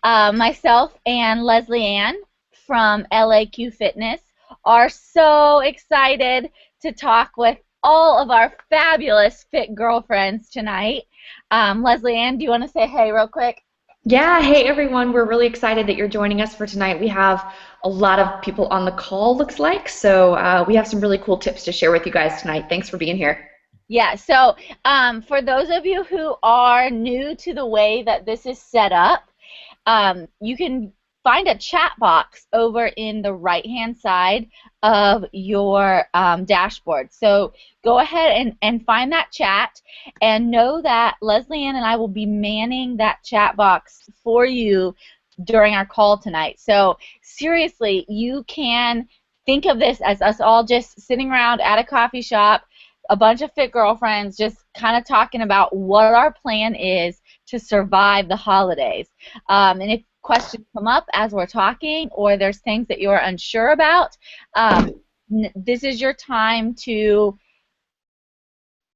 Myself and Leslie Ann from LAQ Fitness are so excited to talk with all of our fabulous fit girlfriends tonight. Leslie Ann, do you want to say hey real quick? Yeah, hey everyone, we're really excited that you're joining us for tonight. We have a lot of people on the call, looks like, so we have some really cool tips to share with you guys tonight. Thanks for being here. Yeah, so for those of you who are new to the way that this is set up, you can find a chat box over in the right-hand side of your dashboard. So go ahead and find that chat and know that Leslie Ann and I will be manning that chat box for you during our call tonight. So seriously, you can think of this as us all just sitting around at a coffee shop, a bunch of fit girlfriends just kind of talking about what our plan is to survive the holidays. And if questions come up as we're talking or there's things that you're unsure about, this is your time to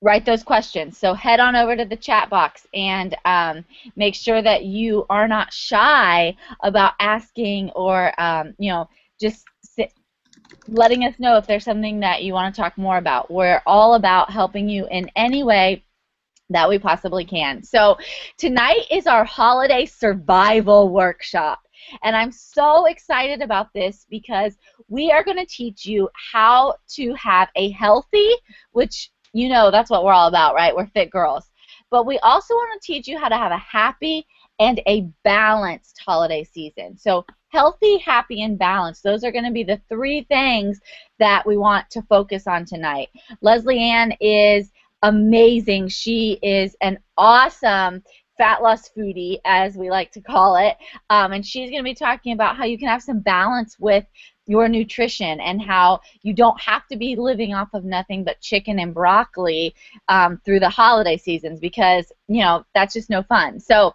write those questions. So head on over to the chat box and make sure that you are not shy about asking or, just letting us know if there's something that you want to talk more about. We're all about helping you in any way that we possibly can. So tonight is our holiday survival workshop. And I'm so excited about this because we are going to teach you how to have a healthy, which you know that's what we're all about, right? We're fit girls. But we also want to teach you how to have a happy and a balanced holiday season. So healthy, happy, and balanced. Those are going to be the three things that we want to focus on tonight. Leslie Ann is amazing. She is an awesome fat loss foodie, as we like to call it, and she's going to be talking about how you can have some balance with your nutrition and how you don't have to be living off of nothing but chicken and broccoli through the holiday seasons because, you know, that's just no fun. So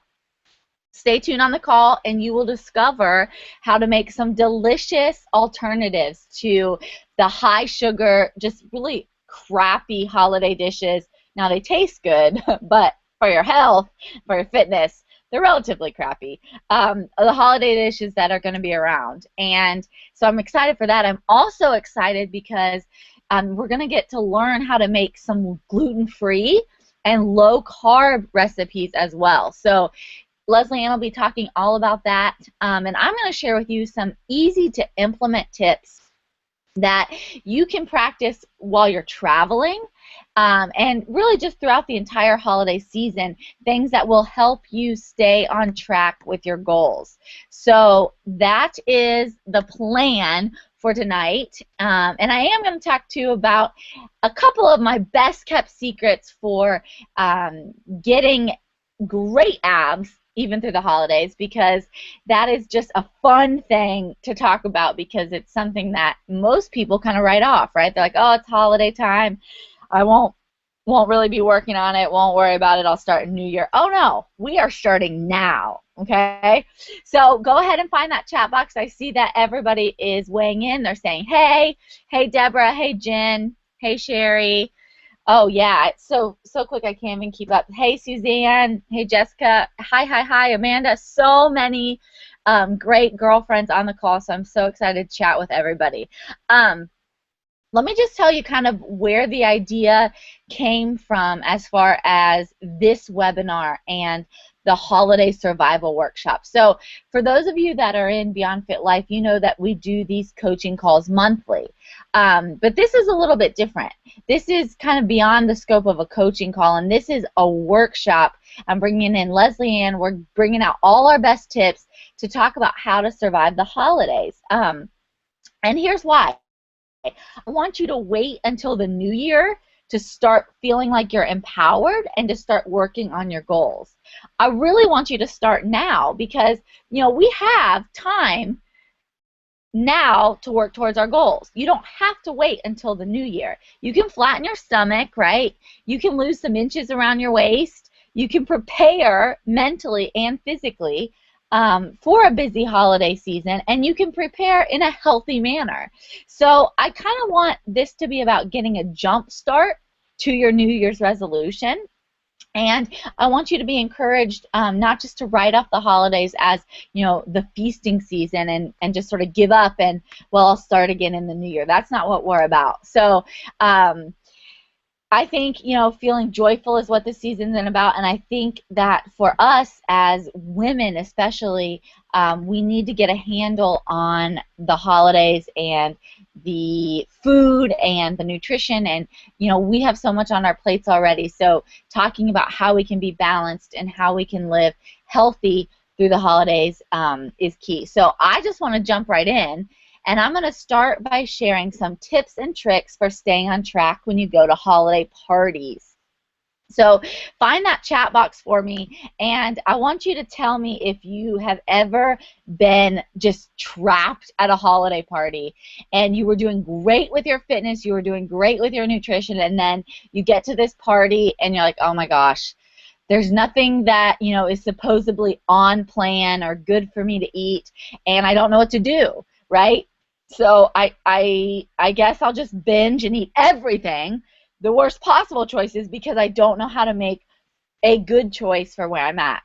stay tuned on the call and you will discover how to make some delicious alternatives to the high sugar, just really crappy holiday dishes. Now they taste good, but for your health, for your fitness, they're relatively crappy. The holiday dishes that are going to be around. And so I'm excited for that. I'm also excited because we're going to get to learn how to make some gluten-free and low-carb recipes as well. So Leslie Ann will be talking all about that, and I'm going to share with you some easy-to-implement tips that you can practice while you're traveling and really just throughout the entire holiday season, things that will help you stay on track with your goals. So that is the plan for tonight, and I am going to talk to you about a couple of my best kept secrets for getting great abs even through the holidays, because that is just a fun thing to talk about because it's something that most people kind of write off, right? They're like, oh, it's holiday time. I won't really be working on it. Won't worry about it. I'll start in New Year. Oh, no. We are starting now, okay? So go ahead and find that chat box. I see that everybody is weighing in. They're saying, hey, hey, Deborah, hey, Jen, hey, Sherry. Oh yeah, it's so quick I can't even keep up. Hey Suzanne, hey Jessica, hi Amanda. So many great girlfriends on the call, so I'm so excited to chat with everybody. Let me just tell you kind of where the idea came from as far as this webinar and the holiday survival workshop. So for those of you that are in Beyond Fit Life, you know that we do these coaching calls monthly. But this is a little bit different. This is kind of beyond the scope of a coaching call, and this is a workshop. I'm bringing in Leslie Ann. We're bringing out all our best tips to talk about how to survive the holidays. And here's why. I want you to wait until the new year to start feeling like you're empowered and to start working on your goals. I really want you to start now because, you know, we have time now to work towards our goals. You don't have to wait until the new year. You can flatten your stomach, right? You can lose some inches around your waist. You can prepare mentally and physically for a busy holiday season, and you can prepare in a healthy manner. So I kind of want this to be about getting a jump start to your New Year's resolution. And I want you to be encouraged, not just to write off the holidays as, the feasting season, and just sort of give up and, well, I'll start again in the new year. That's not what we're about. So um, I think, feeling joyful is what this season's about. And I think that for us as women, especially, we need to get a handle on the holidays and the food and the nutrition. And, we have so much on our plates already. So talking about how we can be balanced and how we can live healthy through the holidays is key. So I just want to jump right in, and I'm going to start by sharing some tips and tricks for staying on track when you go to holiday parties. So find that chat box for me, and I want you to tell me if you have ever been just trapped at a holiday party and you were doing great with your fitness, you were doing great with your nutrition, and then you get to this party and you're like, oh my gosh, there's nothing that, is supposedly on plan or good for me to eat, and I don't know what to do, right? So I guess I'll just binge and eat everything, the worst possible choices, because I don't know how to make a good choice for where I'm at.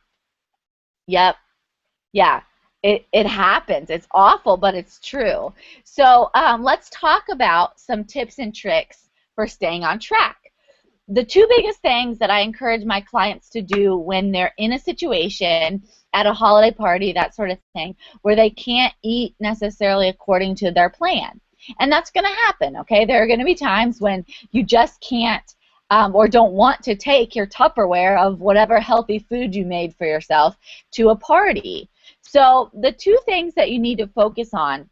Yep. Yeah. It happens. It's awful, but it's true. So let's talk about some tips and tricks for staying on track. The two biggest things that I encourage my clients to do when they're in a situation at a holiday party, that sort of thing, where they can't eat necessarily according to their plan. And that's going to happen, okay? There are going to be times when you just can't or don't want to take your Tupperware of whatever healthy food you made for yourself to a party. So the two things that you need to focus on,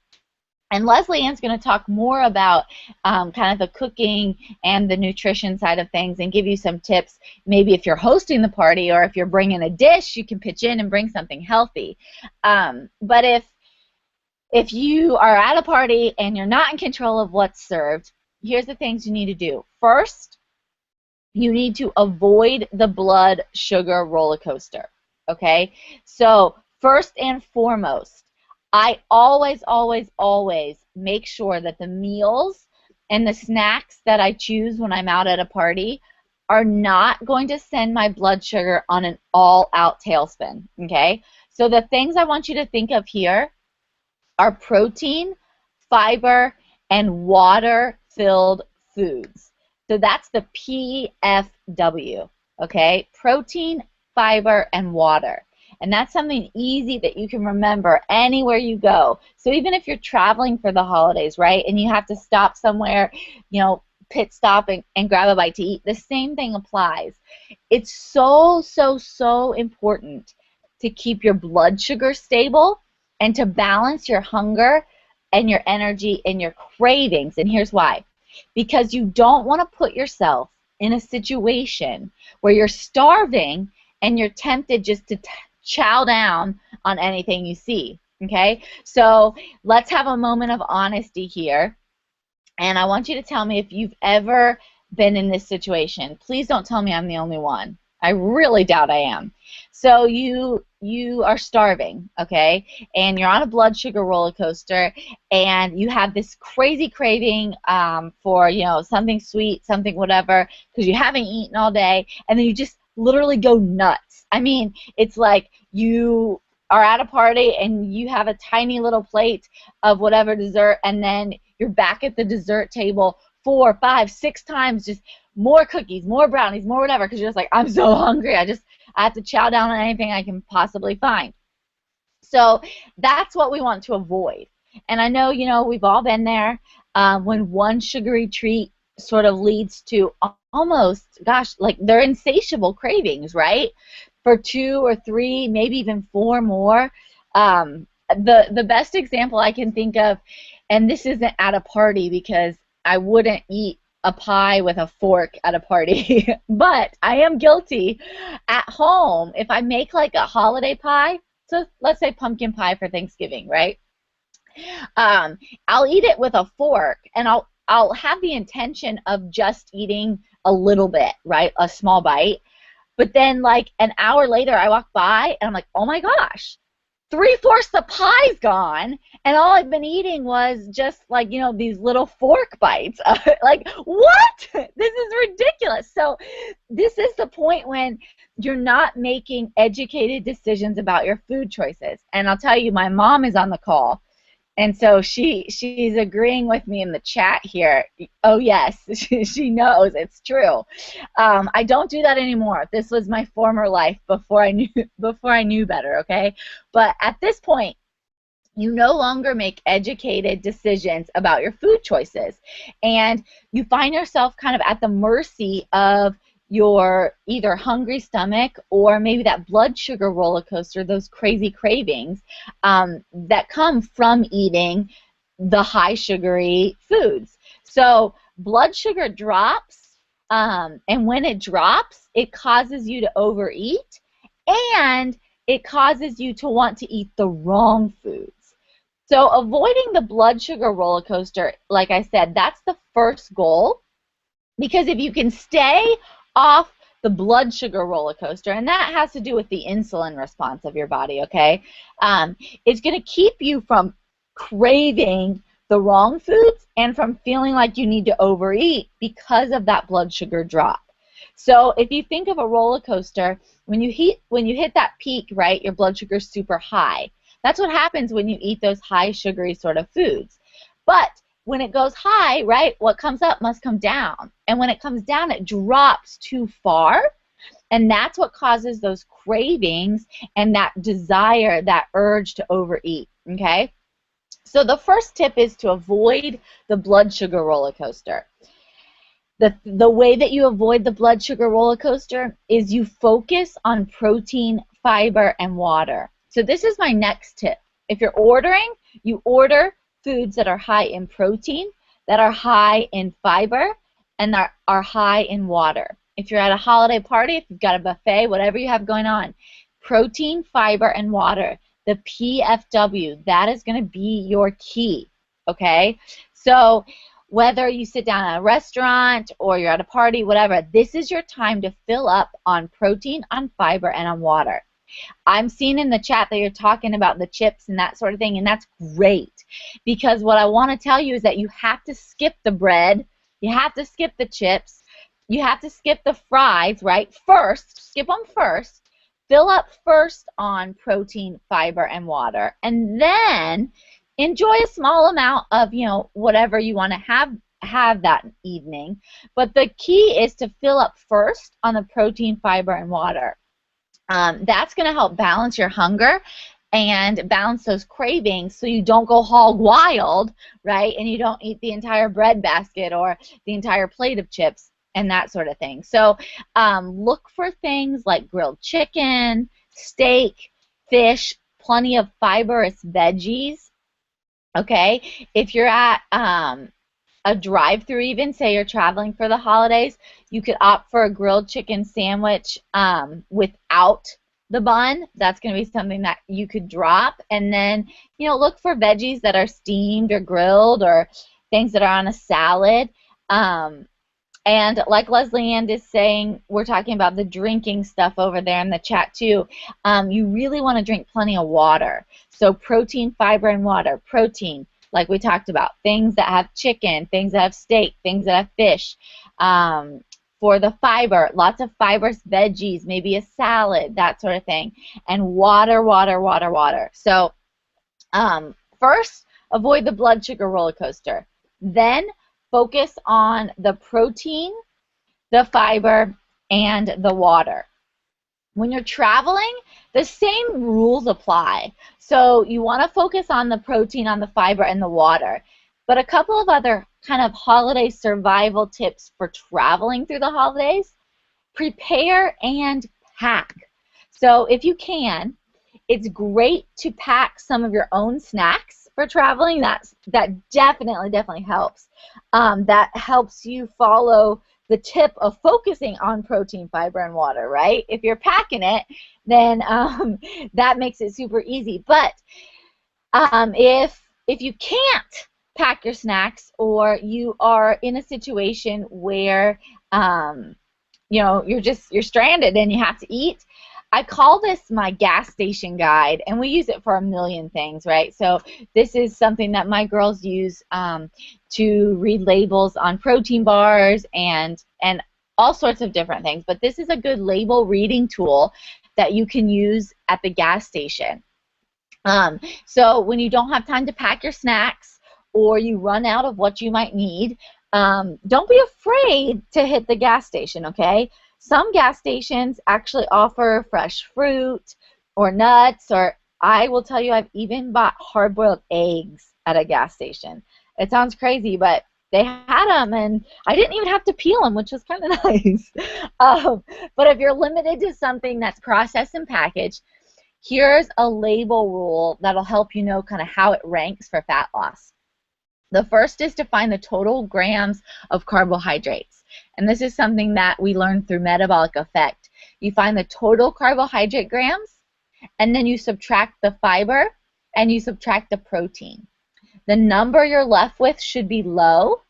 and Leslie Ann's going to talk more about kind of the cooking and the nutrition side of things and give you some tips. Maybe if you're hosting the party or if you're bringing a dish, you can pitch in and bring something healthy. But if you are at a party and you're not in control of what's served, here's the things you need to do. First, you need to avoid the blood sugar roller coaster, okay? So first and foremost, I always, always, always make sure that the meals and the snacks that I choose when I'm out at a party are not going to send my blood sugar on an all-out tailspin, okay? So the things I want you to think of here are protein, fiber, and water-filled foods. So that's the PFW, okay? Protein, fiber, and water. And that's something easy that you can remember anywhere you go. So even if you're traveling for the holidays, right, and you have to stop somewhere, pit stop and grab a bite to eat, the same thing applies. It's so, so, so important to keep your blood sugar stable and to balance your hunger and your energy and your cravings. And here's why. Because you don't want to put yourself in a situation where you're starving and you're tempted just to chow down on anything you see, okay? So let's have a moment of honesty here, and I want you to tell me if you've ever been in this situation. Please don't tell me I'm the only one. I really doubt I am. So you are starving, okay, and you're on a blood sugar roller coaster, and you have this crazy craving for something sweet, something whatever, because you haven't eaten all day, and then you just literally go nuts. I mean, it's like you are at a party and you have a tiny little plate of whatever dessert, and then you're back at the dessert table 4, 5, 6 times, just more cookies, more brownies, more whatever, because you're just like, I'm so hungry, I have to chow down on anything I can possibly find. So that's what we want to avoid. And I know, we've all been there when one sugary treat sort of leads to almost, gosh, like they're insatiable cravings, right? For 2 or 3, maybe even 4 more. The best example I can think of, and this isn't at a party because I wouldn't eat a pie with a fork at a party, but I am guilty at home if I make like a holiday pie. So let's say pumpkin pie for Thanksgiving, right? I'll eat it with a fork, and I'll have the intention of just eating a little bit, right? A small bite. But then like an hour later I walk by and I'm like, oh my gosh, three-fourths the pie's gone, and all I've been eating was just like, these little fork bites. Like, what? This is ridiculous. So this is the point when you're not making educated decisions about your food choices. And I'll tell you, my mom is on the call. And so she's agreeing with me in the chat here. Oh yes, she knows it's true. I don't do that anymore. This was my former life before I knew better. Okay, but at this point, you no longer make educated decisions about your food choices, and you find yourself kind of at the mercy of your either hungry stomach or maybe that blood sugar roller coaster, those crazy cravings that come from eating the high sugary foods. So blood sugar drops, and when it drops, it causes you to overeat, and it causes you to want to eat the wrong foods. So avoiding the blood sugar roller coaster, like I said, that's the first goal, because if you can stay off the blood sugar roller coaster, and that has to do with the insulin response of your body, okay? It's going to keep you from craving the wrong foods and from feeling like you need to overeat because of that blood sugar drop. So if you think of a roller coaster, when you hit that peak, right, your blood sugar is super high. That's what happens when you eat those high sugary sort of foods. But when it goes high, right, what comes up must come down. And when it comes down, it drops too far. And that's what causes those cravings and that desire, that urge to overeat, okay? So the first tip is to avoid the blood sugar roller coaster. The way that you avoid the blood sugar roller coaster is you focus on protein, fiber, and water. So this is my next tip. If you're ordering, you order foods that are high in protein, that are high in fiber, and that are high in water. If you're at a holiday party, if you've got a buffet, whatever you have going on, protein, fiber, and water, the PFW, that is going to be your key, okay? So whether you sit down at a restaurant or you're at a party, whatever, this is your time to fill up on protein, on fiber, and on water. I'm seeing in the chat that you're talking about the chips and that sort of thing, and that's great, because what I want to tell you is that you have to skip the bread, you have to skip the chips, you have to skip the fries, right? First, skip them first, fill up first on protein, fiber, and water, and then enjoy a small amount of, whatever you want to have that evening. But the key is to fill up first on the protein, fiber, and water. That's going to help balance your hunger and balance those cravings so you don't go hog wild, right? And you don't eat the entire bread basket or the entire plate of chips and that sort of thing. So look for things like grilled chicken, steak, fish, plenty of fibrous veggies, okay? If you're at a drive-through, even say you're traveling for the holidays, you could opt for a grilled chicken sandwich without the bun. That's going to be something that you could drop, and then look for veggies that are steamed or grilled or things that are on a salad. And like Leslie Ann is saying, we're talking about the drinking stuff over there in the chat too. You really want to drink plenty of water. So protein, fiber, and water. Protein, like we talked about, things that have chicken, things that have steak, things that have fish. For the fiber, lots of fibrous veggies, maybe a salad, that sort of thing. And water, water, water, water. So first, avoid the blood sugar roller coaster. Then focus on the protein, the fiber, and the water. When you're traveling, the same rules apply. So you want to focus on the protein, on the fiber, and the water. But a couple of other kind of holiday survival tips for traveling through the holidays: prepare and pack. So if you can, it's great to pack some of your own snacks for traveling. That definitely helps. That helps you follow the tip of focusing on protein, fiber, and water, right? If you're packing it, then that makes it super easy. But if you can't pack your snacks, or you are in a situation where you're stranded and you have to eat, I call this my gas station guide, and we use it for a million things, right? So this is something that my girls use to read labels on protein bars and all sorts of different things. But this is a good label reading tool that you can use at the gas station. So when you don't have time to pack your snacks or you run out of what you might need, don't be afraid to hit the gas station, okay? Some gas stations actually offer fresh fruit or nuts, or I will tell you, I've even bought hard-boiled eggs at a gas station. It sounds crazy, but they had them, and I didn't even have to peel them, which was kind of nice. Um, but if you're limited to something that's processed and packaged, here's a label rule that'll help you know kind of how it ranks for fat loss. The first is to find the total grams of carbohydrates. And this is something that we learned through metabolic effect. You find the total carbohydrate grams, and then you subtract the fiber, and you subtract the protein. The number you're left with should be low,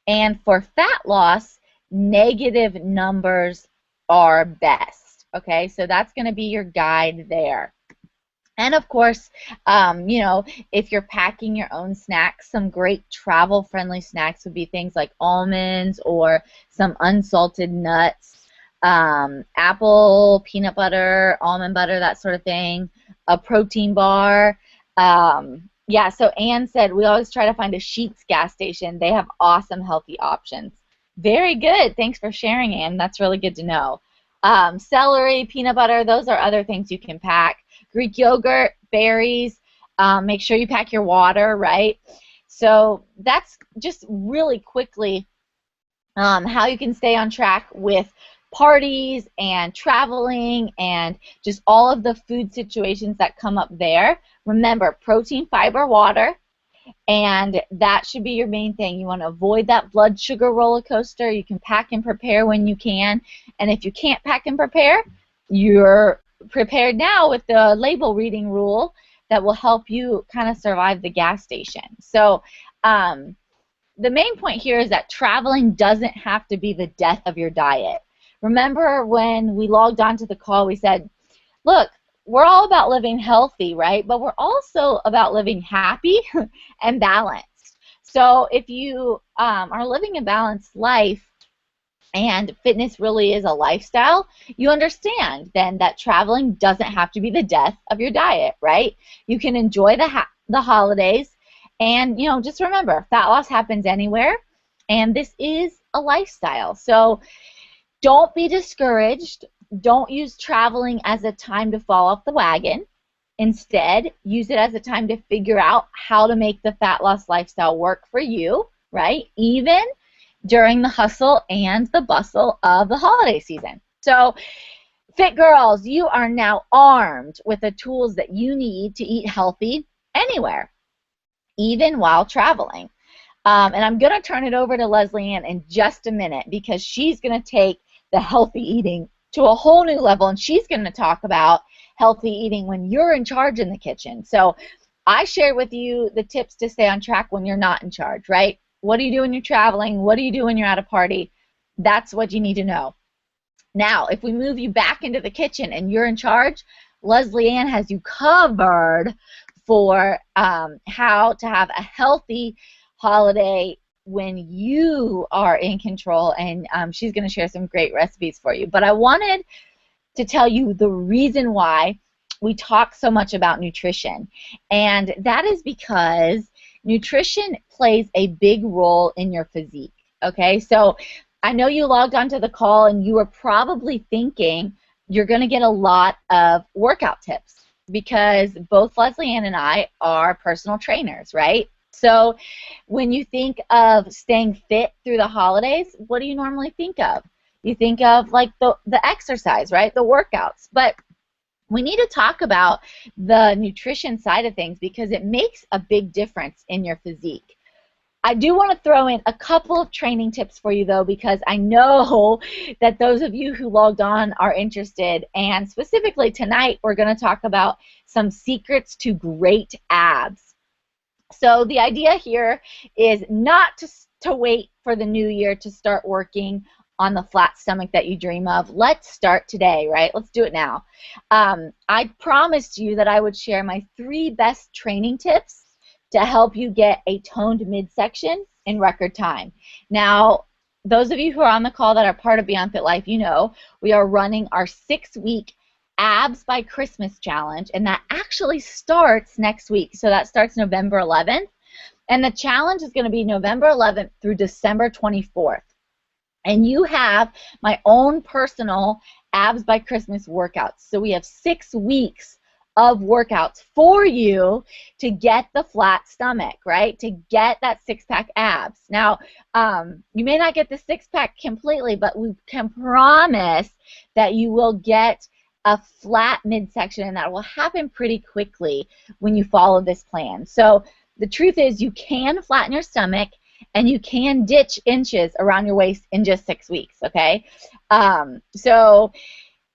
and for fat loss, negative numbers are best. Okay, so that's going to be your guide there. And of course, you know, if you're packing your own snacks, some great travel-friendly snacks would be things like almonds or some unsalted nuts, apple, peanut butter, almond butter, that sort of thing, a protein bar. Yeah, so Anne said we always try to find a Sheetz gas station. They have awesome healthy options. Very good. Thanks for sharing, Anne. That's really good to know. Celery, peanut butter, those are other things you can pack. Greek yogurt, berries, make sure you pack your water, right? So that's just really quickly how you can stay on track with parties and traveling and just all of the food situations that come up there. Remember, protein, fiber, water, and that should be your main thing. You want to avoid that blood sugar roller coaster. You can pack and prepare when you can, and if you can't pack and prepare, you're prepared now with the label reading rule that will help you kind of survive the gas station. So the main point here is that traveling doesn't have to be the death of your diet. Remember when we logged on to the call, we said, look, we're all about living healthy, right? But we're also about living happy and balanced. So if you are living a balanced life, and fitness really is a lifestyle, you understand then that traveling doesn't have to be the death of your diet, right? You can enjoy the holidays, and you know, just remember, fat loss happens anywhere, and this is a lifestyle. So don't be discouraged. Don't use traveling as a time to fall off the wagon. Instead, use it as a time to figure out how to make the fat loss lifestyle work for you, right? Even during the hustle and the bustle of the holiday season. So, fit girls, you are now armed with the tools that you need to eat healthy anywhere, even while traveling. And I'm going to turn it over to Leslie Ann in just a minute because she's going to take the healthy eating to a whole new level, and she's going to talk about healthy eating when you're in charge in the kitchen. So I shared with you the tips to stay on track when you're not in charge, right? What do you do when you're traveling? What do you do when you're at a party? That's what you need to know. Now, if we move you back into the kitchen and you're in charge, Leslie Ann has you covered for how to have a healthy holiday when you are in control, and she's going to share some great recipes for you. But I wanted to tell you the reason why we talk so much about nutrition, and that is because nutrition plays a big role in your physique, okay? So I know you logged onto the call and you were probably thinking you're going to get a lot of workout tips because both Leslie Ann and I are personal trainers, right? So when you think of staying fit through the holidays, what do you normally think of? You think of like the exercise, right? The workouts. But we need to talk about the nutrition side of things because it makes a big difference in your physique. I do want to throw in a couple of training tips for you, though, because I know that those of you who logged on are interested. And specifically tonight, we're going to talk about some secrets to great abs. So the idea here is not to wait for the new year to start working on the flat stomach that you dream of, let's start today, right? Let's do it now. I promised you that I would share my 3 best training tips to help you get a toned midsection in record time. Now, those of you who are on the call that are part of Beyond Fit Life, you know we are running our 6-week Abs by Christmas challenge, and that actually starts next week. So that starts November 11th, and the challenge is going to be November 11th through December 24th. And you have my own personal Abs by Christmas workouts. So we have 6 weeks of workouts for you to get the flat stomach, right? To get that 6-pack abs. Now, you may not get the 6-pack completely, but we can promise that you will get a flat midsection, and that will happen pretty quickly when you follow this plan. So the truth is you can flatten your stomach and you can ditch inches around your waist in just 6 weeks, okay? So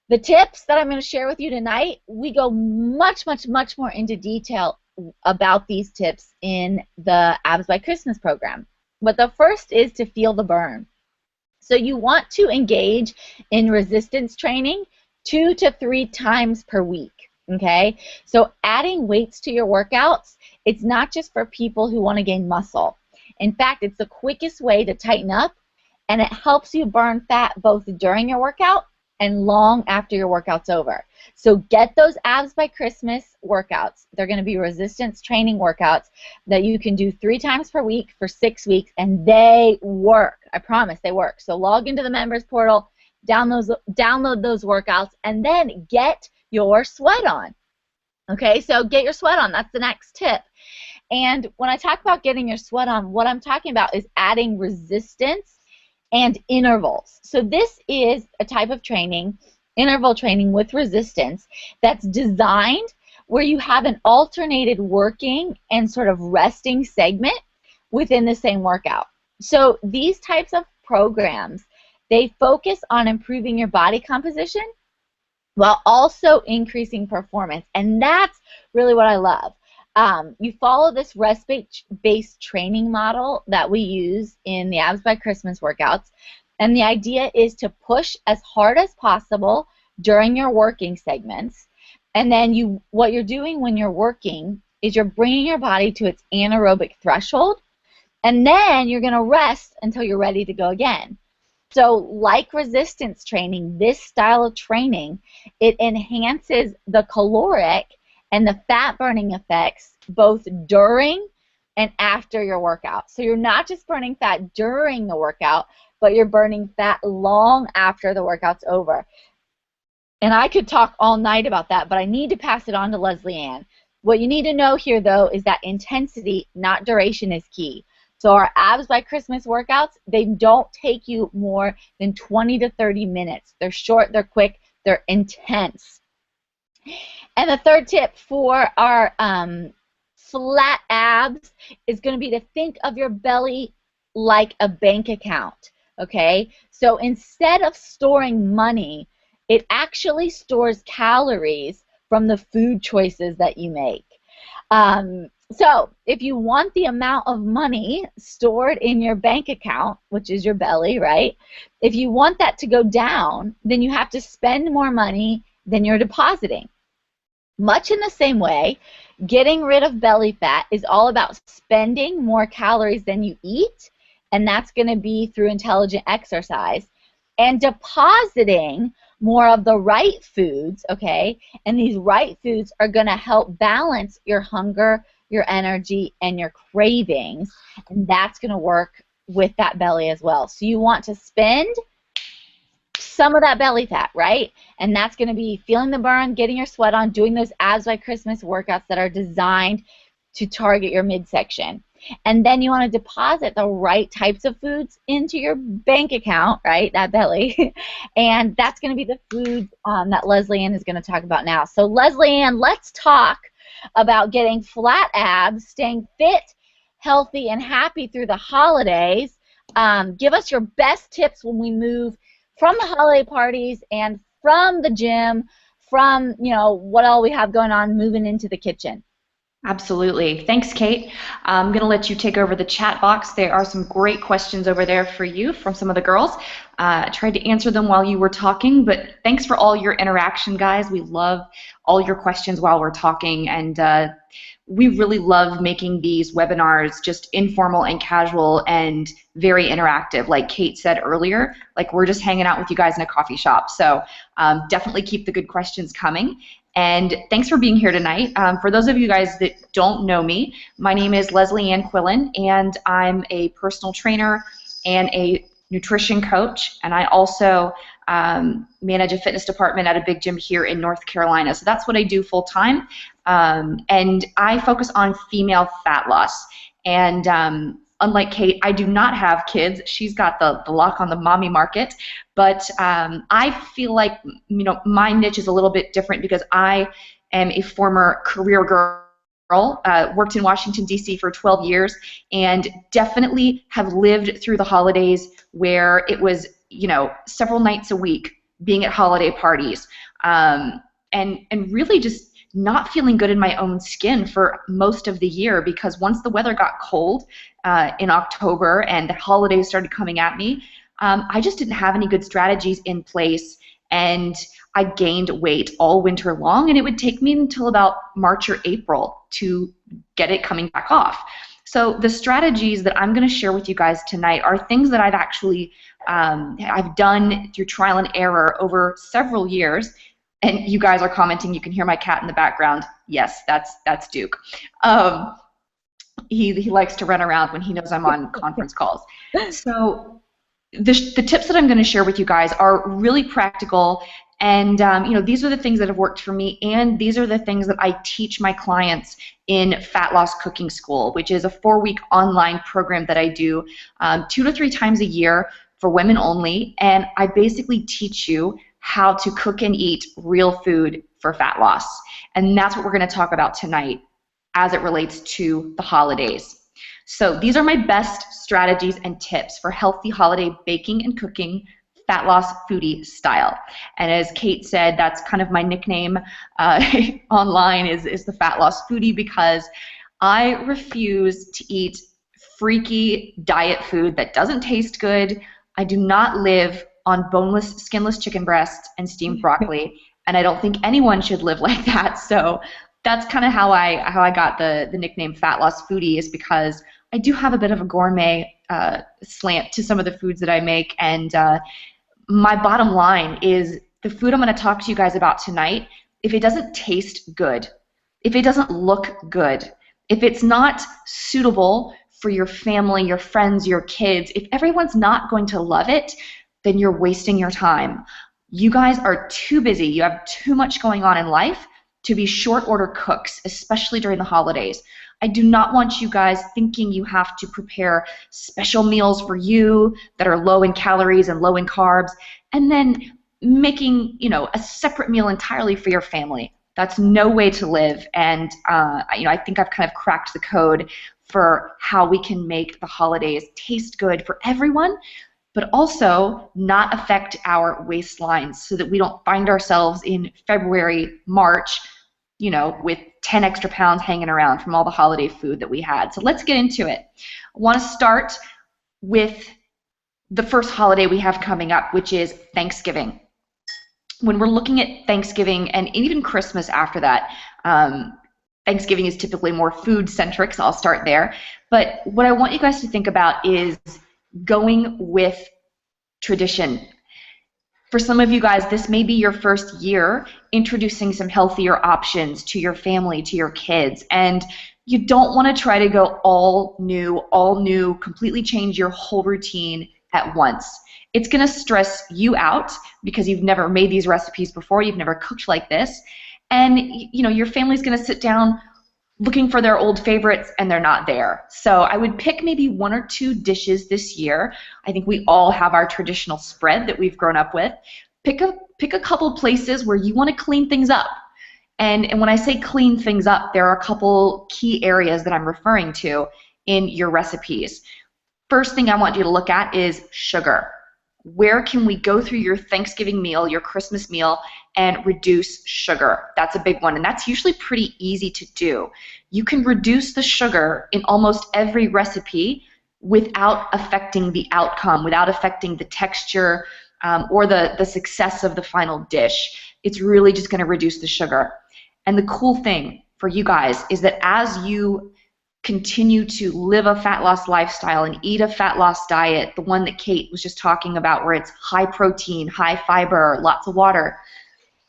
the tips that I'm going to share with you tonight, we go much more into detail about these tips in the Abs by Christmas program. But the first is to feel the burn. So you want to engage in resistance training 2 to 3 times per week, okay? So adding weights to your workouts, it's not just for people who want to gain muscle. In fact, it's the quickest way to tighten up, and it helps you burn fat both during your workout and long after your workout's over. So get those Abs by Christmas workouts. They're going to be resistance training workouts that you can do 3 times per week for 6 weeks, and they work. I promise they work. So log into the members portal, download those workouts, and then get your sweat on. Okay, so get your sweat on. That's the next tip. And when I talk about getting your sweat on, what I'm talking about is adding resistance and intervals. So this is a type of training, interval training with resistance, that's designed where you have an alternated working and sort of resting segment within the same workout. So these types of programs, they focus on improving your body composition while also increasing performance, and that's really what I love. You follow this rest-based training model that we use in the Abs by Christmas workouts, and the idea is to push as hard as possible during your working segments, and then what you're doing when you're working is you're bringing your body to its anaerobic threshold, and then you're going to rest until you're ready to go again. So like resistance training, this style of training, it enhances the caloric and the fat burning effects both during and after your workout. So you're not just burning fat during the workout, but you're burning fat long after the workout's over. And I could talk all night about that, but I need to pass it on to Leslie Ann. What you need to know here, though, is that intensity, not duration, is key. So our Abs by Christmas workouts, they don't take you more than 20 to 30 minutes. They're short, they're quick, they're intense. And the third tip for our flat abs is going to be to think of your belly like a bank account, okay? So instead of storing money, it actually stores calories from the food choices that you make. So if you want the amount of money stored in your bank account, which is your belly, right? If you want that to go down, then you have to spend more money than you're depositing. Much in the same way, getting rid of belly fat is all about spending more calories than you eat, and that's going to be through intelligent exercise, and depositing more of the right foods, okay? And these right foods are going to help balance your hunger, your energy, and your cravings, and that's going to work with that belly as well. So you want to spend some of that belly fat, right? And that's going to be feeling the burn, getting your sweat on, doing those Abs by Christmas workouts that are designed to target your midsection. And then you want to deposit the right types of foods into your bank account, right, that belly. And that's going to be the foods that Leslie Ann is going to talk about now. So Leslie Ann, let's talk about getting flat abs, staying fit, healthy, and happy through the holidays. Give us your best tips when we move from the holiday parties and from the gym, from, you know, what all we have going on, moving into the kitchen. Absolutely. Thanks, Kate. I'm going to let you take over the chat box. There are some great questions over there for you from some of the girls. I tried to answer them while you were talking, but thanks for all your interaction, guys. We love all your questions while we're talking, and we really love making these webinars just informal and casual and very interactive. Like Kate said earlier, like we're just hanging out with you guys in a coffee shop. So definitely keep the good questions coming. And thanks for being here tonight. For those of you guys that don't know me, my name is Leslie Ann Quillen, and I'm a personal trainer and a nutrition coach, and I also manage a fitness department at a big gym here in North Carolina. So that's what I do full time, and I focus on female fat loss. And unlike Kate, I do not have kids. She's got the lock on the mommy market. But I feel like, my niche is a little bit different because I am a former career girl, worked in Washington, D.C. for 12 years, and definitely have lived through the holidays where it was, several nights a week being at holiday parties, and really just not feeling good in my own skin for most of the year, because once the weather got cold in October and the holidays started coming at me, I just didn't have any good strategies in place, and I gained weight all winter long, and it would take me until about March or April to get it coming back off. So the strategies that I'm going to share with you guys tonight are things that I've actually I've done through trial and error over several years. And you guys are commenting. You can hear my cat in the background. Yes, that's Duke. He likes to run around when he knows I'm on conference calls. So the tips that I'm going to share with you guys are really practical, and these are the things that have worked for me, and these are the things that I teach my clients in Fat Loss Cooking School, which is a 4-week online program that I do 2 to 3 times a year for women only, and I basically teach you how to cook and eat real food for fat loss. And that's what we're going to talk about tonight as it relates to the holidays. So these are my best strategies and tips for healthy holiday baking and cooking, fat loss foodie style. And as Kate said, that's kind of my nickname online is the fat loss foodie, because I refuse to eat freaky diet food that doesn't taste good. I do not live on boneless, skinless chicken breasts and steamed broccoli, and I don't think anyone should live like that. So that's kind of how I got the nickname Fat Loss Foodie, is because I do have a bit of a gourmet slant to some of the foods that I make, and my bottom line is the food I'm going to talk to you guys about tonight, if it doesn't taste good, if it doesn't look good, if it's not suitable for your family, your friends, your kids, if everyone's not going to love it, then you're wasting your time. You guys are too busy. You have too much going on in life to be short order cooks, especially during the holidays. I do not want you guys thinking you have to prepare special meals for you that are low in calories and low in carbs, and then making, a separate meal entirely for your family. That's no way to live. And I think I've kind of cracked the code for how we can make the holidays taste good for everyone, but also not affect our waistlines, so that we don't find ourselves in February, March, with 10 extra pounds hanging around from all the holiday food that we had. So let's get into it. I want to start with the first holiday we have coming up, which is Thanksgiving. When we're looking at Thanksgiving and even Christmas after that, Thanksgiving is typically more food-centric, so I'll start there. But what I want you guys to think about is going with tradition. For some of you guys, this may be your first year introducing some healthier options to your family, to your kids, and you don't want to try to go all new, completely change your whole routine at once. It's going to stress you out because you've never made these recipes before, you've never cooked like this, and your family's going to sit down looking for their old favorites, and they're not there. So I would pick maybe 1 or 2 dishes this year. I think we all have our traditional spread that we've grown up with. Pick a couple places where you want to clean things up. And when I say clean things up, there are a couple key areas that I'm referring to in your recipes. First thing I want you to look at is sugar. where can we go through your Thanksgiving meal, your Christmas meal, and reduce sugar? That's a big one, and that's usually pretty easy to do. You can reduce the sugar in almost every recipe without affecting the outcome, without affecting the texture or the success of the final dish. It's really just going to reduce the sugar. And the cool thing for you guys is that as you continue to live a fat loss lifestyle and eat a fat loss diet, the one that Kate was just talking about where it's high protein, high fiber, lots of water,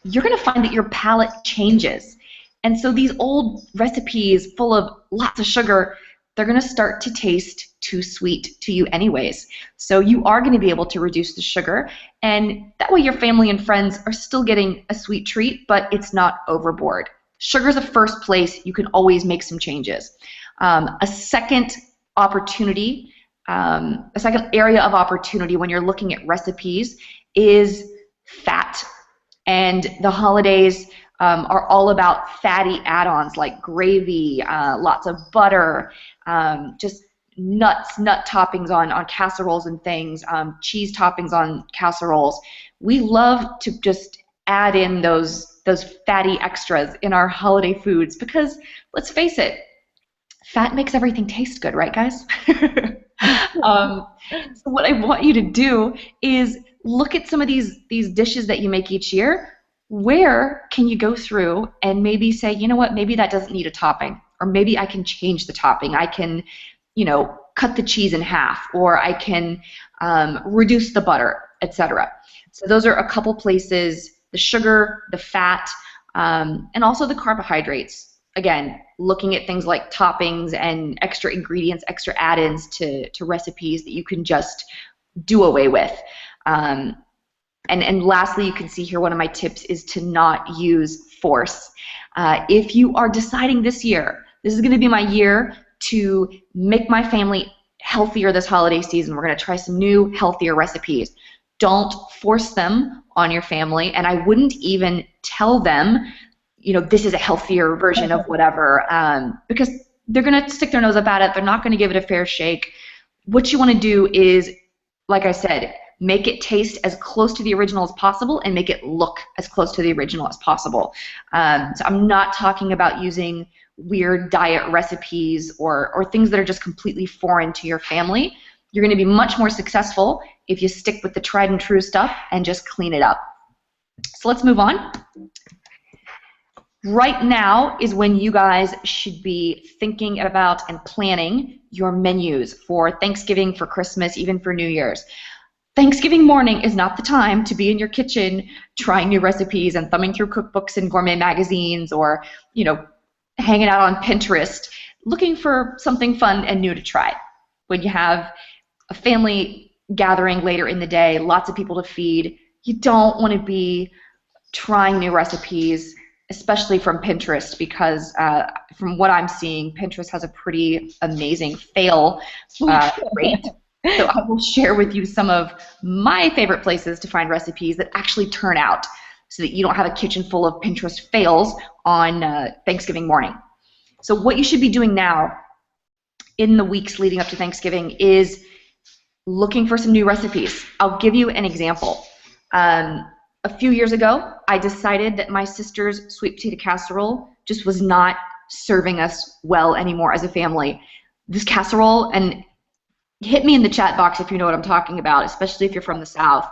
you're going to find that your palate changes. And so these old recipes full of lots of sugar, they're going to start to taste too sweet to you anyways. So you are going to be able to reduce the sugar, and that way your family and friends are still getting a sweet treat, but it's not overboard. Sugar's the first place you can always make some changes. A second opportunity, a second area of opportunity when you're looking at recipes is fat. And the holidays are all about fatty add-ons like gravy, lots of butter, just nut toppings on casseroles and things, cheese toppings on casseroles. We love to just add in those fatty extras in our holiday foods because, let's face it, fat makes everything taste good, right, guys? So what I want you to do is look at some of these dishes that you make each year. Where can you go through and maybe say, you know what, maybe that doesn't need a topping, or maybe I can change the topping. I can, cut the cheese in half, or I can reduce the butter, etc. So those are a couple places: the sugar, the fat, and also the carbohydrates. Again, looking at things like toppings and extra ingredients, extra add-ins to recipes that you can just do away with. And lastly, you can see here one of my tips is to not use force. If you are deciding this year, this is going to be my year to make my family healthier this holiday season, we're going to try some new, healthier recipes. Don't force them on your family, and I wouldn't even tell them, this is a healthier version of whatever, because they're going to stick their nose up at it. They're not going to give it a fair shake. What you want to do is, like I said, make it taste as close to the original as possible and make it look as close to the original as possible. So I'm not talking about using weird diet recipes or things that are just completely foreign to your family. You're going to be much more successful if you stick with the tried and true stuff and just clean it up. So let's move on. Right now is when you guys should be thinking about and planning your menus for Thanksgiving, for Christmas, even for New Year's. Thanksgiving morning is not the time to be in your kitchen trying new recipes and thumbing through cookbooks and gourmet magazines, or, hanging out on Pinterest looking for something fun and new to try. When you have a family gathering later in the day, lots of people to feed, you don't want to be trying new recipes, especially from Pinterest, because from what I'm seeing, Pinterest has a pretty amazing fail rate. So I will share with you some of my favorite places to find recipes that actually turn out, so that you don't have a kitchen full of Pinterest fails on Thanksgiving morning. So what you should be doing now in the weeks leading up to Thanksgiving is looking for some new recipes. I'll give you an example. A few years ago, I decided that my sister's sweet potato casserole just was not serving us well anymore as a family. This casserole, and hit me in the chat box if you know what I'm talking about, especially if you're from the South.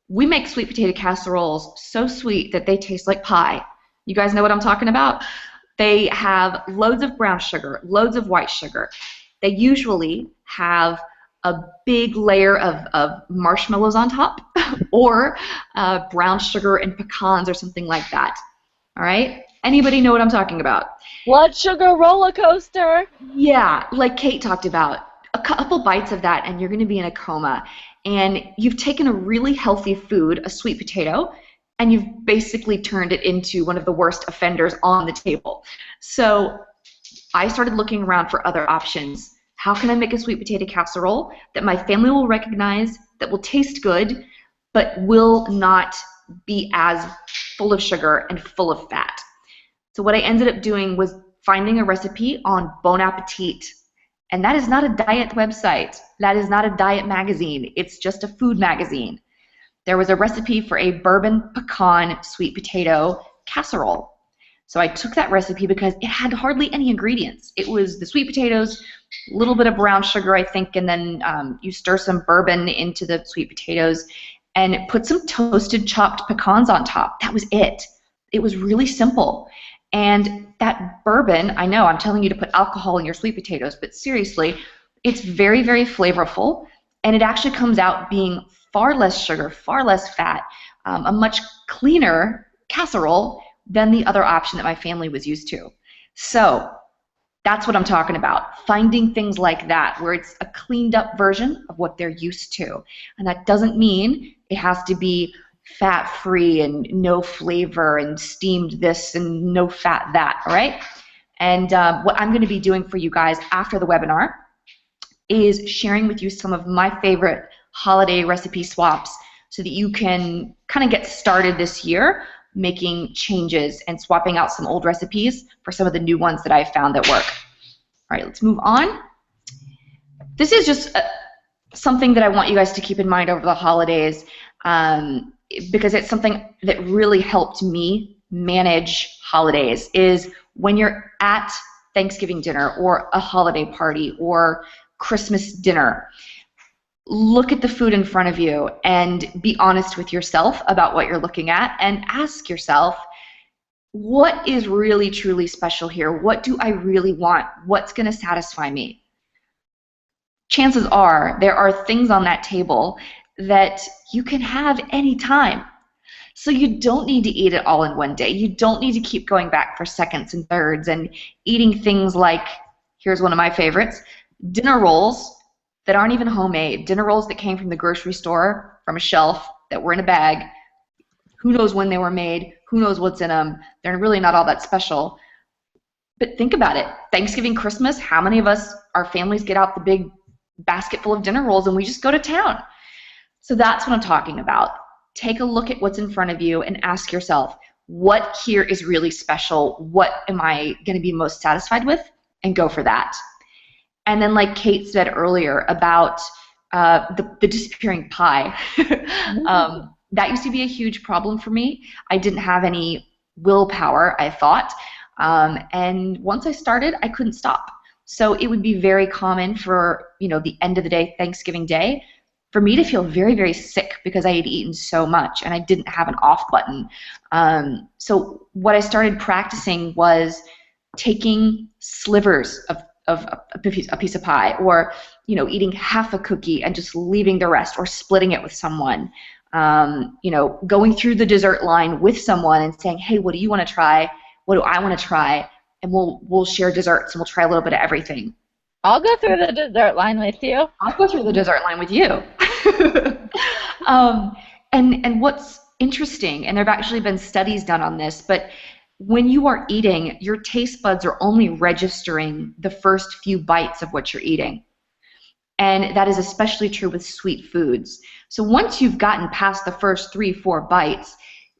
We make sweet potato casseroles so sweet that they taste like pie. You guys know what I'm talking about? They have loads of brown sugar, loads of white sugar. They usually have a big layer of marshmallows on top, or brown sugar and pecans or something like that. All right? Anybody know what I'm talking about? Blood sugar roller coaster. Yeah, like Kate talked about. A couple bites of that and you're going to be in a coma. And you've taken a really healthy food, a sweet potato, and you've basically turned it into one of the worst offenders on the table. So I started looking around for other options. How can I make a sweet potato casserole that my family will recognize, that will taste good, but will not be as full of sugar and full of fat? So what I ended up doing was finding a recipe on Bon Appetit. And that is not a diet website. That is not a diet magazine. It's just a food magazine. there was a recipe for a bourbon pecan sweet potato casserole. So I took that recipe because it had hardly any ingredients. It was the sweet potatoes, a little bit of brown sugar, I think, and then you stir some bourbon into the sweet potatoes and put some toasted chopped pecans on top. That was it. It was really simple. And that bourbon, I know I'm telling you to put alcohol in your sweet potatoes, but seriously, it's very, very flavorful, and it actually comes out being far less sugar, far less fat, a much cleaner casserole than the other option that my family was used to. So that's what I'm talking about, finding things like that where it's a cleaned up version of what they're used to. And that doesn't mean it has to be fat-free and no flavor and steamed this and no fat that, all right? And what I'm going to be doing for you guys after the webinar is sharing with you some of my favorite holiday recipe swaps so that you can kind of get started this year making changes and swapping out some old recipes for some of the new ones that I've found that work. All right, let's move on. This is just something that I want you guys to keep in mind over the holidays because it's something that really helped me manage holidays, is when you're at Thanksgiving dinner or a holiday party or Christmas dinner, look at the food in front of you and be honest with yourself about what you're looking at and ask yourself, what is really truly special here? What do I really want? What's going to satisfy me? Chances are there are things on that table that you can have anytime. So you don't need to eat it all in one day. You don't need to keep going back for seconds and thirds and eating things like, here's one of my favorites, dinner rolls that aren't even homemade, dinner rolls that came from the grocery store, from a shelf, that were in a bag. Who knows when they were made? Who knows what's in them? They're really not all that special. But think about it. Thanksgiving, Christmas, how many of us, our families, get out the big basket full of dinner rolls and we just go to town? So that's what I'm talking about. Take a look at what's in front of you and ask yourself, what here is really special? What am I going to be most satisfied with? And go for that. And then, like Kate said earlier about the disappearing pie, that used to be a huge problem for me. I didn't have any willpower, I thought. And once I started, I couldn't stop. So it would be very common for, the end of the day, Thanksgiving Day, for me to feel very, very sick because I had eaten so much and I didn't have an off button. So what I started practicing was taking slivers of a piece of pie, or eating half a cookie and just leaving the rest, or splitting it with someone. Going through the dessert line with someone and saying, hey, what do you want to try? What do I want to try? And we'll share desserts and we'll try a little bit of everything. I'll go through the dessert line with you. I'll go through the dessert line with you. And what's interesting, and there have actually been studies done on this, but when you are eating, your taste buds are only registering the first few bites of what you're eating. And that is especially true with sweet foods. So once you've gotten past the first 3-4 bites,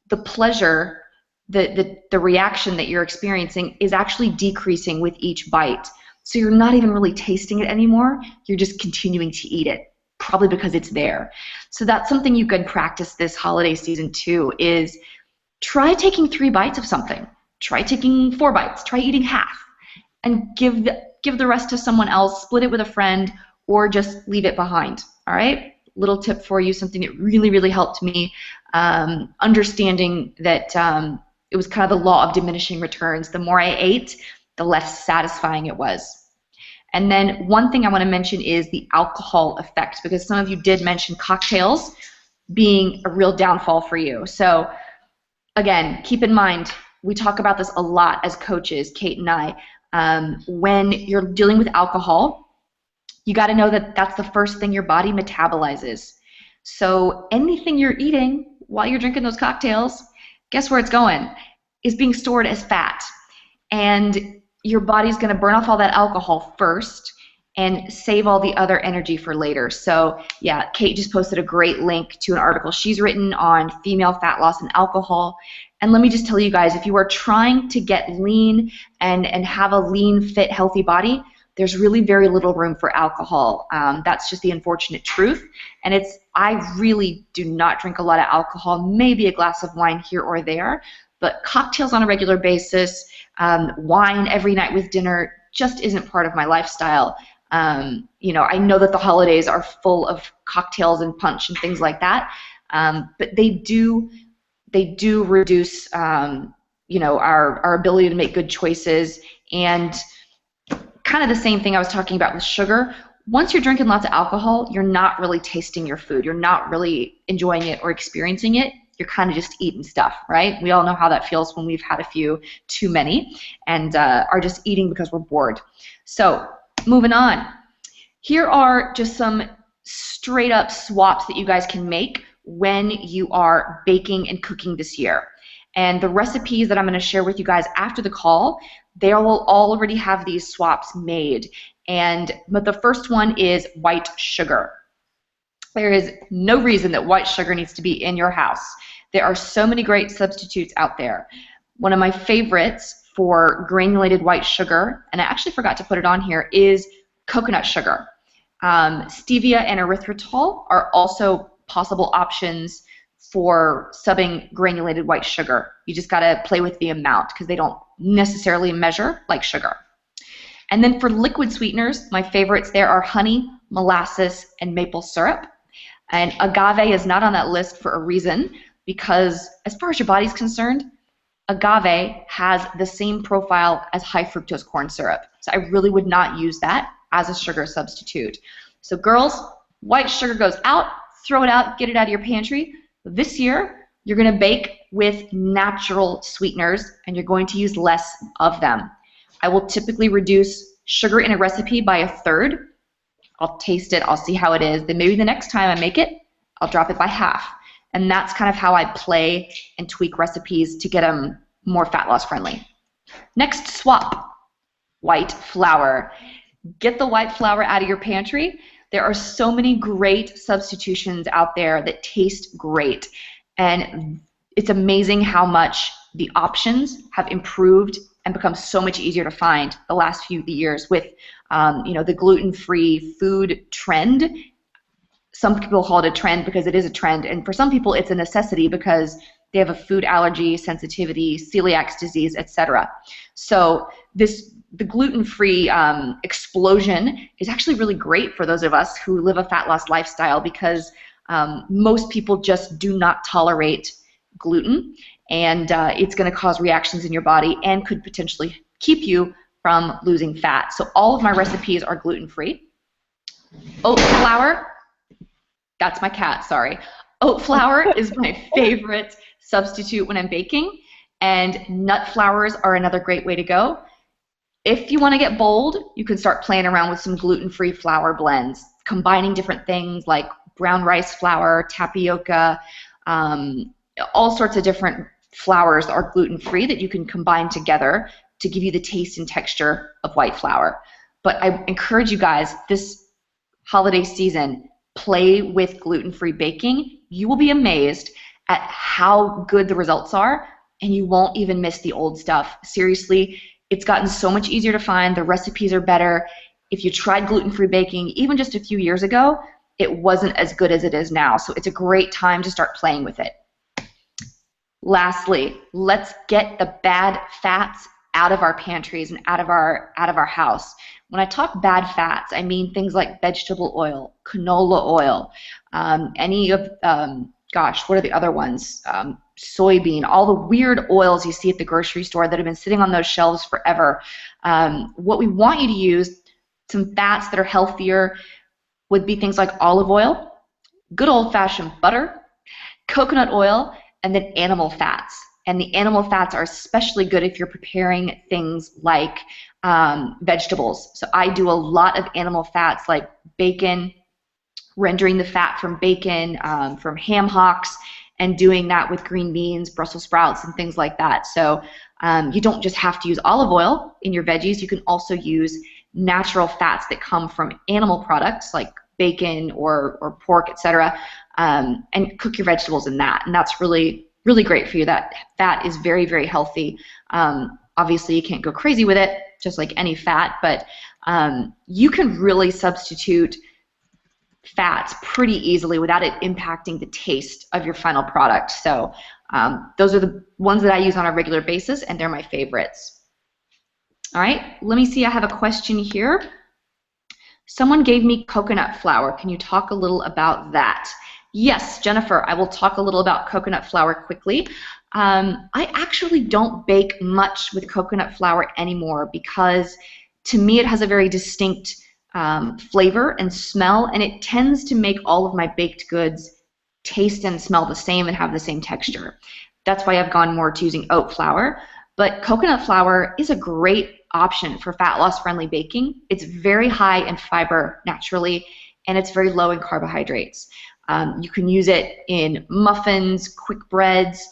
the pleasure, the reaction that you're experiencing is actually decreasing with each bite. So you're not even really tasting it anymore. You're just continuing to eat it, probably because it's there. So that's something you can practice this holiday season too, is try taking 3 bites of something. Try taking 4 bites. Try eating half. And give the rest to someone else, split it with a friend, or just leave it behind. All right? Little tip for you, something that really, really helped me, understanding that it was kind of the law of diminishing returns. The more I ate, the less satisfying it was. And then one thing I want to mention is the alcohol effect, because some of you did mention cocktails being a real downfall for you. So again, keep in mind, we talk about this a lot as coaches, Kate and I. When you're dealing with alcohol, you got to know that that's the first thing your body metabolizes. So anything you're eating while you're drinking those cocktails, guess where it's going? Is being stored as fat. And your body's going to burn off all that alcohol first and save all the other energy for later. So yeah, Kate just posted a great link to an article she's written on female fat loss and alcohol. And let me just tell you guys, if you are trying to get lean and have a lean, fit, healthy body, there's really very little room for alcohol. That's just the unfortunate truth. And I really do not drink a lot of alcohol, maybe a glass of wine here or there, but cocktails on a regular basis, wine every night with dinner just isn't part of my lifestyle. I know that the holidays are full of cocktails and punch and things like that, but they do reduce our ability to make good choices. And kind of the same thing I was talking about with sugar. Once you're drinking lots of alcohol, you're not really tasting your food. You're not really enjoying it or experiencing it. You're kind of just eating stuff, right? We all know how that feels when we've had a few too many and are just eating because we're bored. So moving on. Here are just some straight up swaps that you guys can make when you are baking and cooking this year. And the recipes that I'm going to share with you guys after the call, they will already have these swaps made. But the first one is white sugar. There is no reason that white sugar needs to be in your house. There are so many great substitutes out there. One of my favorites for granulated white sugar, and I actually forgot to put it on here, is coconut sugar. Stevia and erythritol are also possible options for subbing granulated white sugar. You just got to play with the amount because they don't necessarily measure like sugar. And then for liquid sweeteners, my favorites there are honey, molasses, and maple syrup. And agave is not on that list for a reason, because as far as your body's concerned, agave has the same profile as high fructose corn syrup. So I really would not use that as a sugar substitute. So girls, white sugar goes out, throw it out, get it out of your pantry. This year, you're going to bake with natural sweeteners, and you're going to use less of them. I will typically reduce sugar in a recipe by 1/3. I'll taste it, I'll see how it is. Then maybe the next time I make it, I'll drop it by half. And that's kind of how I play and tweak recipes to get them more fat loss friendly. Next swap, white flour. Get the white flour out of your pantry. There are so many great substitutions out there that taste great. And it's amazing how much the options have improved and become so much easier to find the last few years with the gluten-free food trend. Some people call it a trend because it is a trend, and for some people it's a necessity because they have a food allergy, sensitivity, celiac disease, etc. So the gluten-free explosion is actually really great for those of us who live a fat loss lifestyle, because most people just do not tolerate gluten, and it's going to cause reactions in your body and could potentially keep you from losing fat. So all of my recipes are gluten-free. Oat flour, that's my cat, sorry. Oat flour is my favorite substitute when I'm baking, and nut flours are another great way to go. If you want to get bold, you can start playing around with some gluten-free flour blends, combining different things like brown rice flour, tapioca, all sorts of different flours are gluten-free that you can combine together to give you the taste and texture of white flour. But I encourage you guys, this holiday season, play with gluten-free baking. You will be amazed at how good the results are, and you won't even miss the old stuff. Seriously, it's gotten so much easier to find. The recipes are better. If you tried gluten-free baking even just a few years ago, it wasn't as good as it is now. So it's a great time to start playing with it. Lastly, let's get the bad fats out of our pantries and out of our house. When I talk bad fats, I mean things like vegetable oil, canola oil, any of, what are the other ones? Soybean, all the weird oils you see at the grocery store that have been sitting on those shelves forever. What we want you to use, some fats that are healthier, would be things like olive oil, good old-fashioned butter, coconut oil, and then animal fats. And the animal fats are especially good if you're preparing things like vegetables. So I do a lot of animal fats like bacon, rendering the fat from bacon, from ham hocks, and doing that with green beans, Brussels sprouts, and things like that. So you don't just have to use olive oil in your veggies. You can also use natural fats that come from animal products like bacon or pork, etc., and cook your vegetables in that. And that's really, really great for you. That fat is very, very healthy. Obviously, you can't go crazy with it, just like any fat, but you can really substitute fats pretty easily without it impacting the taste of your final product. So those are the ones that I use on a regular basis, and they're my favorites. All right, let me see. I have a question here. Someone gave me coconut flour. Can you talk a little about that? Yes, Jennifer, I will talk a little about coconut flour quickly. I actually don't bake much with coconut flour anymore because to me it has a very distinct flavor and smell, and it tends to make all of my baked goods taste and smell the same and have the same texture. That's why I've gone more to using oat flour. But coconut flour is a great option for fat loss friendly baking. It's very high in fiber naturally, and it's very low in carbohydrates. You can use it in muffins, quick breads,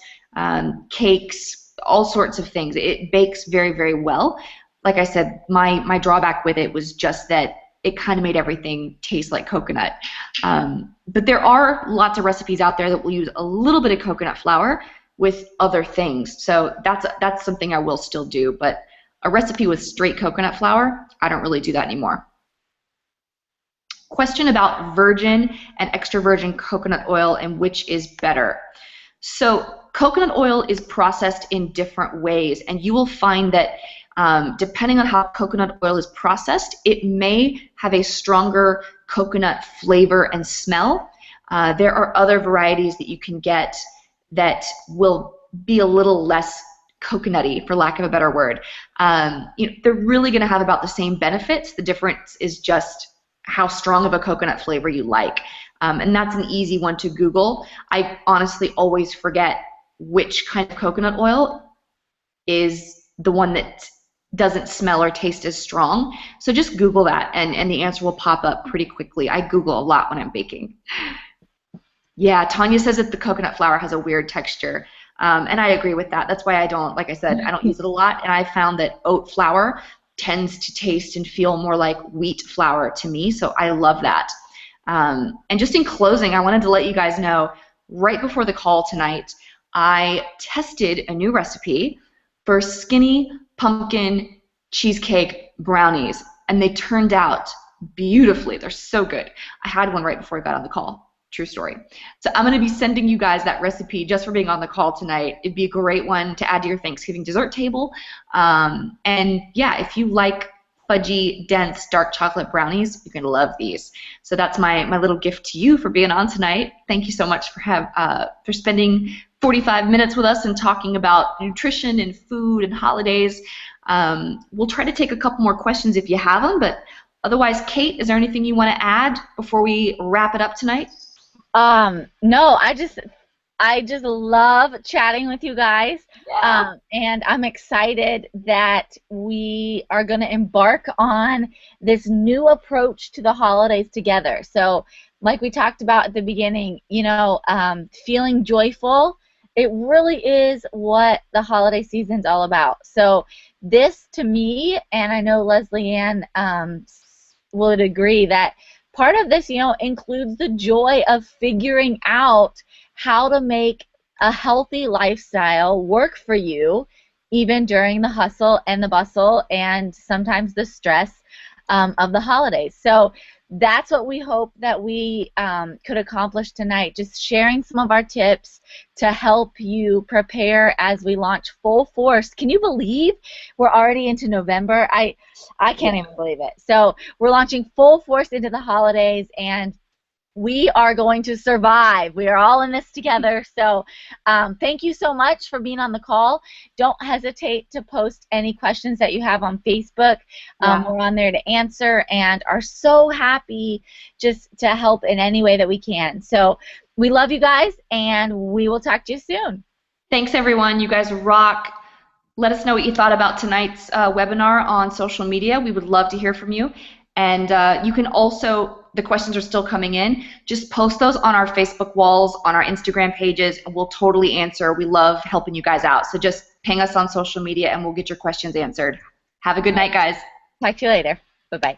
cakes, all sorts of things. It bakes very, very well. Like I said, my drawback with it was just that it kind of made everything taste like coconut. But there are lots of recipes out there that will use a little bit of coconut flour with other things. So that's something I will still do. But a recipe with straight coconut flour, I don't really do that anymore. Question about virgin and extra virgin coconut oil and which is better. So coconut oil is processed in different ways, and you will find that depending on how coconut oil is processed, it may have a stronger coconut flavor and smell. There are other varieties that you can get that will be a little less coconutty, for lack of a better word. They're really going to have about the same benefits. The difference is just how strong of a coconut flavor you like. And that's an easy one to Google. I honestly always forget which kind of coconut oil is the one that doesn't smell or taste as strong. So just Google that, and the answer will pop up pretty quickly. I Google a lot when I'm baking. Yeah, Tanya says that the coconut flour has a weird texture. And I agree with that. That's why I don't, like I said, I don't use it a lot. And I found that oat flour tends to taste and feel more like wheat flour to me. So I love that. And just in closing, I wanted to let you guys know, right before the call tonight, I tested a new recipe for skinny pumpkin cheesecake brownies, and they turned out beautifully. They're so good. I had one right before I got on the call. True story. So I'm going to be sending you guys that recipe just for being on the call tonight. It'd be a great one to add to your Thanksgiving dessert table. And yeah, if you like fudgy, dense, dark chocolate brownies, you're going to love these. So that's my little gift to you for being on tonight. Thank you so much for spending 45 minutes with us and talking about nutrition and food and holidays. We'll try to take a couple more questions if you have them, but otherwise, Kate, is there anything you want to add before we wrap it up tonight? No, I just love chatting with you guys. Yeah. And I'm excited that we are going to embark on this new approach to the holidays together. So, like we talked about at the beginning, feeling joyful, it really is what the holiday season's all about. So this, to me, and I know Leslie Ann would agree, that part of this, includes the joy of figuring out how to make a healthy lifestyle work for you, even during the hustle and the bustle and sometimes the stress of the holidays. So that's what we hope that we could accomplish tonight, just sharing some of our tips to help you prepare as we launch full force. Can you believe we're already into November? I can't even believe it. So we're launching full force into the holidays, and we are going to survive. We are all in this together. So thank you so much for being on the call. Don't hesitate to post any questions that you have on Facebook. We're on there to answer and are so happy just to help in any way that we can. So we love you guys, and we will talk to you soon. Thanks, everyone. You guys rock. Let us know what you thought about tonight's webinar on social media. We would love to hear from you. And you can also, the questions are still coming in, just post those on our Facebook walls, on our Instagram pages, and we'll totally answer. We love helping you guys out. So just ping us on social media and we'll get your questions answered. Have a good night, guys. Talk to you later. Bye-bye.